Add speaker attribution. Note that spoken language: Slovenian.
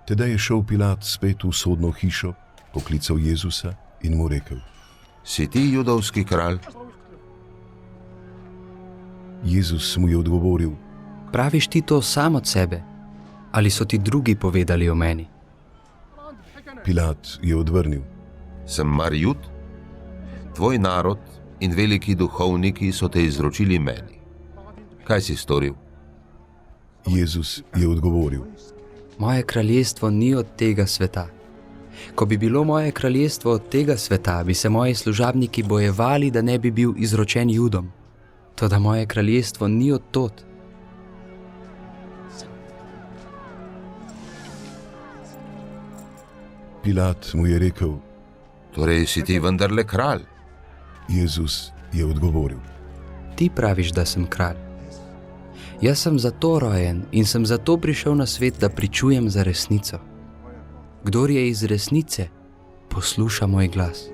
Speaker 1: Tedaj je šel Pilat spet v sodno hišo, poklical Jezusa in mu rekel:
Speaker 2: Si ti judovski kralj?
Speaker 1: Jezus mu je odgovoril:
Speaker 3: Praviš ti to sam od sebe? Ali so ti drugi povedali o meni?
Speaker 1: Pilat je odvrnil:
Speaker 2: Sem mar Jud? Tvoj narod in veliki duhovniki so te izročili meni. Kaj si storil?
Speaker 1: Jezus je odgovoril:
Speaker 3: Moje kraljestvo ni od tega sveta. Ko bi bilo moje kraljestvo od tega sveta, bi se moji služabniki bojevali, da ne bi bil izročen Judom. Toda moje kraljestvo ni od tod.
Speaker 1: Pilat mu je rekel:
Speaker 2: Torej si ti vendarle kralj?
Speaker 1: Jezus je odgovoril:
Speaker 3: Ti praviš, da sem kralj. Jaz sem zato rojen in sem zato prišel na svet, da pričujem za resnico. Kdor je iz resnice, posluša moj glas.